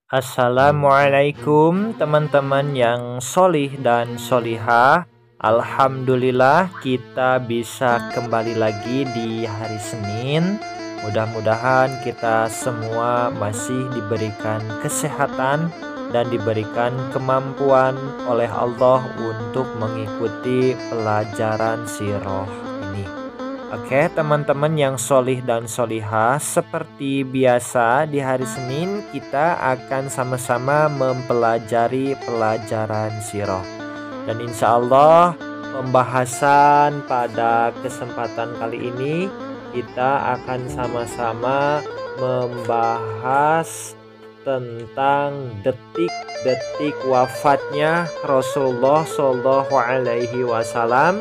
Assalamualaikum teman-teman yang solih dan solihah. Alhamdulillah kita bisa kembali lagi di hari Senin. Mudah-mudahan kita semua masih diberikan kesehatan dan diberikan kemampuan oleh Allah untuk mengikuti pelajaran sirah ini. Oke teman-teman yang solih dan solihah, seperti biasa di hari Senin kita akan sama-sama mempelajari pelajaran sirah. Dan insya Allah pembahasan pada kesempatan kali ini kita akan sama-sama membahas tentang detik-detik wafatnya Rasulullah Shallallahu Alaihi Wasallam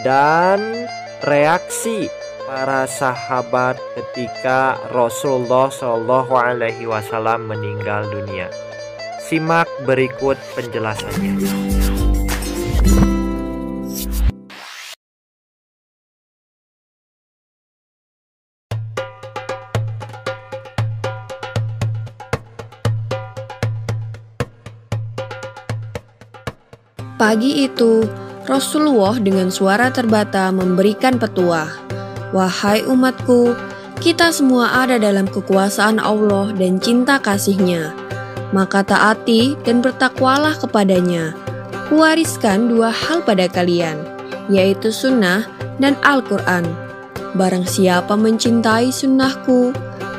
dan reaksi para sahabat ketika Rasulullah Shallallahu Alaihi Wasallam meninggal dunia. Simak berikut penjelasannya. Pagi itu, Rasulullah dengan suara terbata memberikan petuah. Wahai umatku, kita semua ada dalam kekuasaan Allah dan cinta kasih-Nya. Maka taati dan bertakwalah kepadanya. Kuwariskan dua hal pada kalian, yaitu sunnah dan Al-Quran. Barang siapa mencintai sunnahku,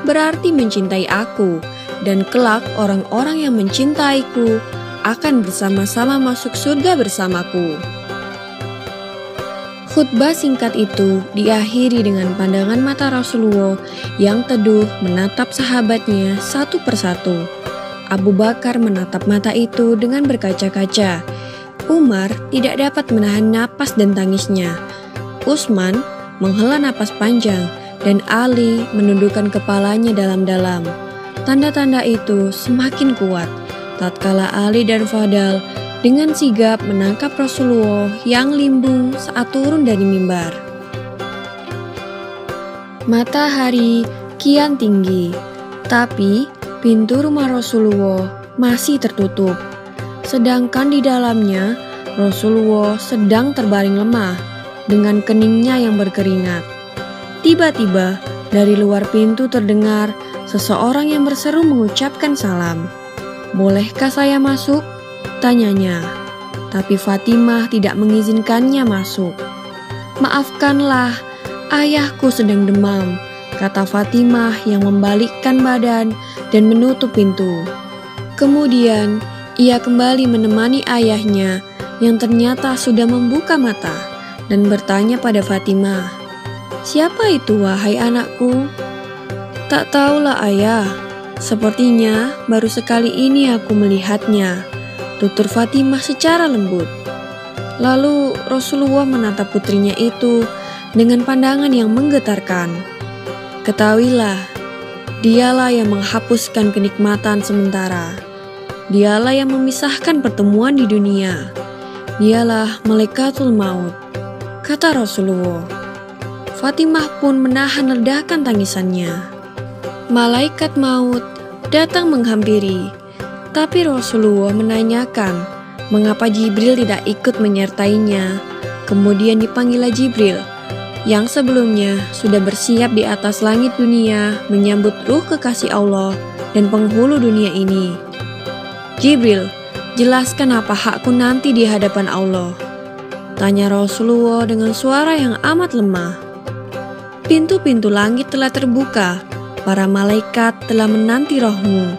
berarti mencintai aku, dan kelak orang-orang yang mencintaiku akan bersama-sama masuk surga bersamaku. Khutbah singkat itu diakhiri dengan pandangan mata Rasulullah yang teduh menatap sahabatnya satu persatu. Abu Bakar menatap mata itu dengan berkaca-kaca. Umar tidak dapat menahan napas dan tangisnya. Utsman menghela napas panjang dan Ali menundukkan kepalanya dalam-dalam. Tanda-tanda itu semakin kuat tatkala Ali dan Fadal dengan sigap menangkap Rasulullah yang limbung saat turun dari mimbar. Matahari kian tinggi, tapi pintu rumah Rasulullah masih tertutup. Sedangkan di dalamnya Rasulullah sedang terbaring lemah dengan keningnya yang berkeringat. Tiba-tiba dari luar pintu terdengar seseorang yang berseru mengucapkan salam. "Bolehkah saya masuk?" tanyanya. Tapi Fatimah tidak mengizinkannya masuk. "Maafkanlah, ayahku sedang demam," kata Fatimah yang membalikkan badan dan menutup pintu. Kemudian ia kembali menemani ayahnya yang ternyata sudah membuka mata dan bertanya pada Fatimah, "Siapa itu wahai anakku?" "Tak tahulah ayah, sepertinya baru sekali ini aku melihatnya," tutur Fatimah secara lembut. Lalu Rasulullah menatap putrinya itu dengan pandangan yang menggetarkan. "Ketahuilah, dialah yang menghapuskan kenikmatan sementara. Dialah yang memisahkan pertemuan di dunia. Dialah malaikatul maut," kata Rasulullah. Fatimah pun menahan ledakan tangisannya. Malaikat maut datang menghampiri, tapi Rasulullah menanyakan mengapa Jibril tidak ikut menyertainya. Kemudian dipanggillah Jibril yang sebelumnya sudah bersiap di atas langit dunia menyambut ruh kekasih Allah dan penghulu dunia ini. "Jibril, jelaskan apa hakku nanti di hadapan Allah?" tanya Rasulullah dengan suara yang amat lemah. "Pintu-pintu langit telah terbuka. Para malaikat telah menanti rohmu.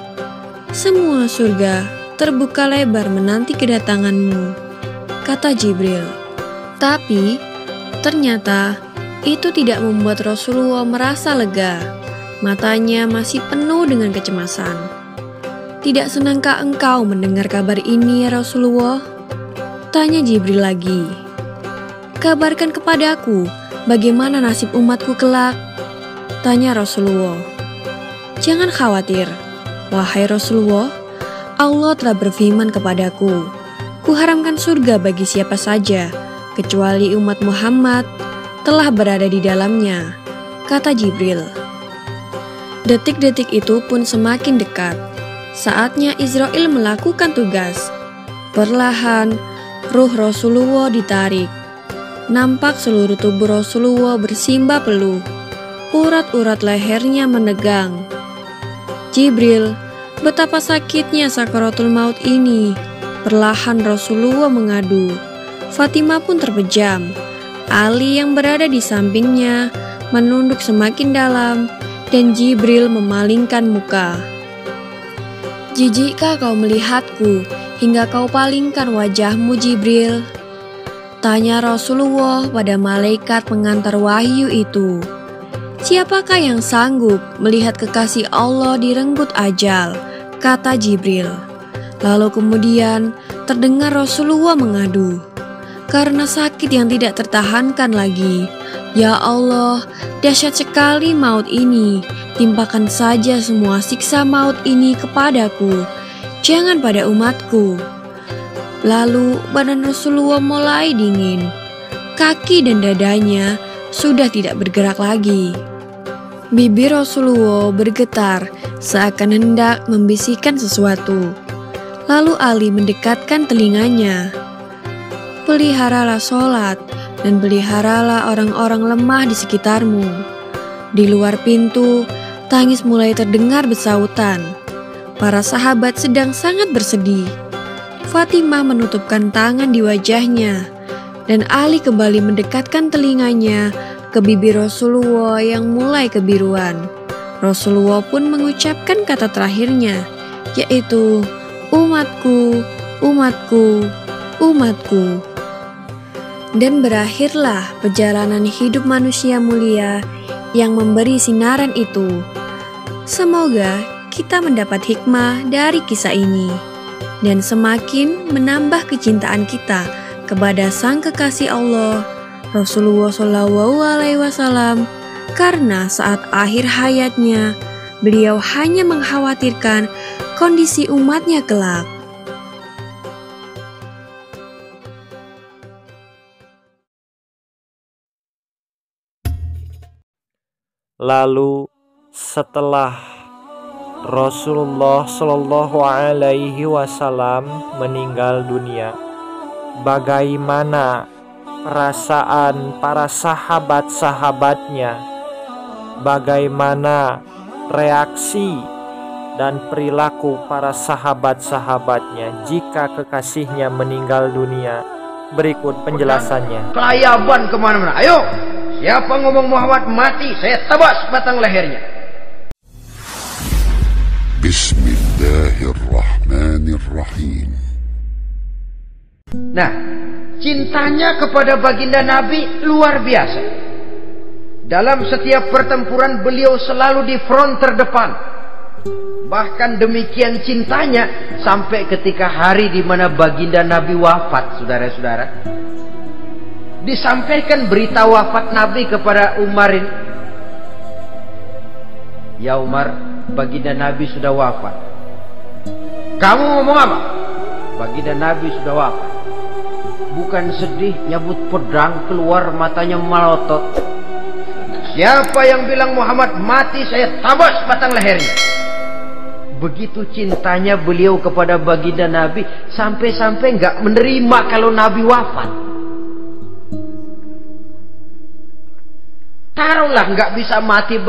Semua surga terbuka lebar menanti kedatanganmu," kata Jibril. Tapi ternyata itu tidak membuat Rasulullah merasa lega. Matanya masih penuh dengan kecemasan. "Tidak senangkah engkau mendengar kabar ini ya Rasulullah?" tanya Jibril lagi. "Kabarkan kepadaku bagaimana nasib umatku kelak," tanya Rasulullah. "Jangan khawatir, wahai Rasulullah, Allah telah berfirman kepadaku, kuharamkan surga bagi siapa saja, kecuali umat Muhammad telah berada di dalamnya," kata Jibril. Detik-detik itu pun semakin dekat. saatnya Israel melakukan tugas. Perlahan, ruh Rasulullah ditarik. Nampak seluruh tubuh Rasulullah bersimbah peluh. Urat-urat lehernya menegang. Jibril, betapa sakitnya sakaratul maut ini. Perlahan Rasulullah mengadu. Fatimah pun terpejam. Ali yang berada di sampingnya menunduk semakin dalam dan Jibril memalingkan muka. Jijikkah kau melihatku hingga kau palingkan wajahmu, Jibril? Tanya Rasulullah pada malaikat pengantar wahyu itu. Siapakah yang sanggup melihat kekasih Allah direnggut ajal? Kata Jibril. Lalu kemudian terdengar Rasulullah mengadu. Karena sakit yang tidak tertahankan lagi. Ya Allah, dahsyat sekali maut ini. Timpakan saja semua siksa maut ini kepadaku. Jangan pada umatku. Lalu badan Rasulullah mulai dingin. Kaki dan dadanya sudah tidak bergerak lagi. Bibir Rasulullah bergetar seakan hendak membisikkan sesuatu. Lalu Ali mendekatkan telinganya. Peliharalah sholat dan peliharalah orang-orang lemah di sekitarmu. Di luar pintu, tangis mulai terdengar bersautan. Para sahabat sedang sangat bersedih. Fatimah menutupkan tangan di wajahnya, dan Ali kembali mendekatkan telinganya ke bibir Rasulullah yang mulai kebiruan. Rasulullah pun mengucapkan kata terakhirnya, yaitu, umatku, umatku, umatku. Dan berakhirlah perjalanan hidup manusia mulia yang memberi sinaran itu. Semoga kita mendapat hikmah dari kisah ini dan semakin menambah kecintaan kita kepada Sang Kekasih Allah, Rasulullah SAW, karena saat akhir hayatnya beliau hanya mengkhawatirkan kondisi umatnya kelak. Lalu setelah Rasulullah Shallallahu Alaihi Wasallam meninggal dunia, bagaimana perasaan para sahabat-sahabatnya, bagaimana reaksi dan perilaku para sahabat-sahabatnya jika kekasihnya meninggal dunia? Berikut penjelasannya. Kelayaban kemana-mana. Ayo, siapa ngomong Muhammad mati, saya tebas batang lehernya. Bismillahirrahmanirrahim. Nah, cintanya kepada baginda Nabi luar biasa. Dalam setiap pertempuran beliau selalu di front terdepan. Bahkan demikian cintanya sampai ketika hari di mana baginda Nabi wafat, saudara-saudara. Disampaikan berita wafat Nabi kepada Umarin. Ya Umar, baginda Nabi sudah wafat. Kamu ngomong apa? Baginda Nabi sudah wafat. Bukan sedih, nyabut pedang, keluar matanya melotot. Siapa yang bilang Muhammad mati, saya tabas batang lehernya. Begitu cintanya beliau kepada baginda Nabi, sampai-sampai nggak menerima kalau Nabi wafat. Taruhlah nggak bisa mati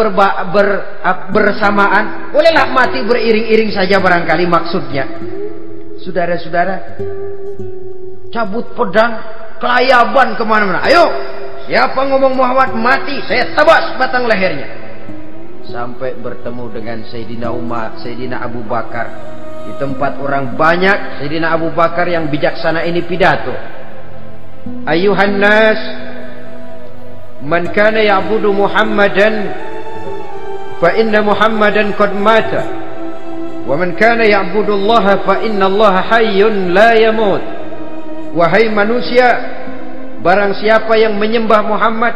bersamaan, bolehlah mati beriring-iring saja barangkali maksudnya. Saudara-saudara, cabut pedang, kelayaban kemana-mana. Ayo, siapa ngomong Muhammad mati, saya tebas batang lehernya. Sampai bertemu dengan Sayyidina Umar, Sayyidina Abu Bakar. Di tempat orang banyak, Sayyidina Abu Bakar yang bijaksana ini pidato. Ayuhan nas, man kana ya'budu Muhammadan fa inna Muhammadan qad mata. Wa man kana ya'budu Allah fa inna Allah hayyun la yamut. Wahai manusia, barang siapa yang menyembah Muhammad,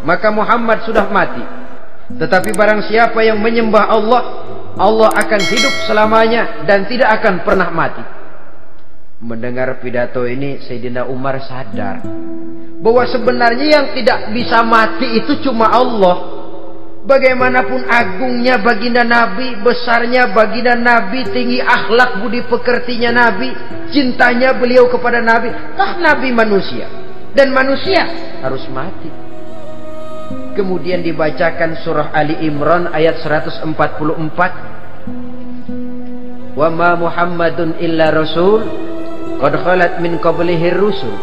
maka Muhammad sudah mati. Tetapi barang siapa yang menyembah Allah, Allah akan hidup selamanya dan tidak akan pernah mati. Mendengar pidato ini, Sayyidina Umar sadar bahwa sebenarnya yang tidak bisa mati itu cuma Allah. Bagaimanapun agungnya baginda Nabi, besarnya baginda Nabi, tinggi akhlak budi pekertinya Nabi, cintanya beliau kepada Nabi, toh Nabi manusia dan manusia harus mati. Kemudian dibacakan surah Ali Imran ayat 144. Wa ma Muhammadun illa rasul qad khalat min qablihi rusul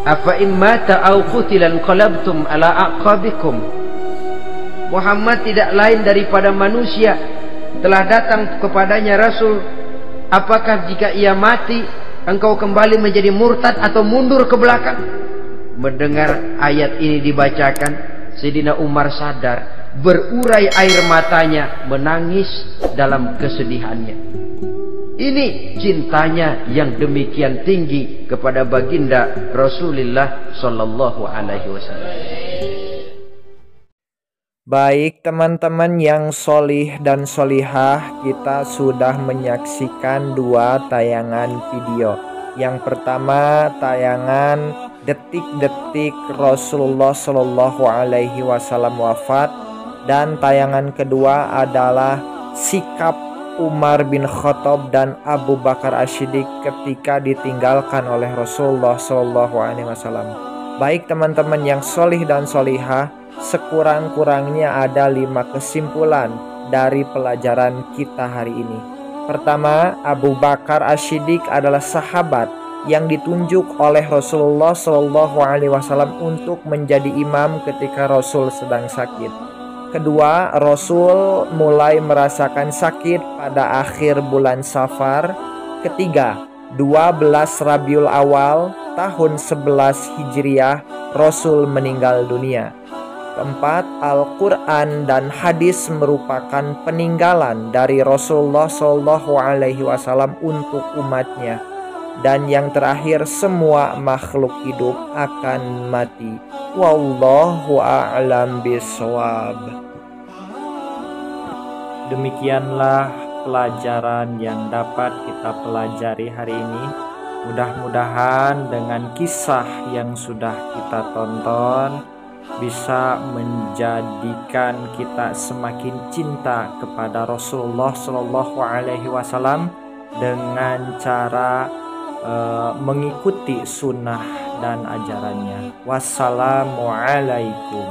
afa in mata aw qutilan qalabtum ala aqabikum. Muhammad tidak lain daripada manusia, telah datang kepadanya rasul. Apakah jika ia mati engkau kembali menjadi murtad atau mundur ke belakang? Mendengar ayat ini dibacakan, Sayyidina Umar sadar, berurai air matanya, menangis dalam kesedihannya. Ini cintanya yang demikian tinggi kepada baginda Rasulullah sallallahu alaihi wasallam. Baik teman-teman yang solih dan solihah, kita sudah menyaksikan dua tayangan video. Yang pertama tayangan detik-detik Rasulullah Shallallahu Alaihi Wasallam wafat, dan tayangan kedua adalah sikap Umar bin Khattab dan Abu Bakar As-Siddiq ketika ditinggalkan oleh Rasulullah Shallallahu Alaihi Wasallam. Baik teman-teman yang solih dan solihah, sekurang-kurangnya ada 5 kesimpulan dari pelajaran kita hari ini. Pertama, Abu Bakar As-Siddiq adalah sahabat yang ditunjuk oleh Rasulullah Shallallahu Alaihi Wasallam untuk menjadi imam ketika Rasul sedang sakit. Kedua, Rasul mulai merasakan sakit pada akhir bulan Safar. Ketiga, 12 Rabiul Awal tahun 11 Hijriah Rasul meninggal dunia. Keempat, Al-Quran dan hadis merupakan peninggalan dari Rasulullah Shallallahu Alaihi Wasallam untuk umatnya. Dan yang terakhir, semua makhluk hidup akan mati. Wallahu a'lam bishawab. Demikianlah pelajaran yang dapat kita pelajari hari ini. Mudah-mudahan dengan kisah yang sudah kita tonton bisa menjadikan kita semakin cinta kepada Rasulullah Shallallahu Alaihi Wasallam dengan cara mengikuti sunnah dan ajarannya. Wassalamualaikum.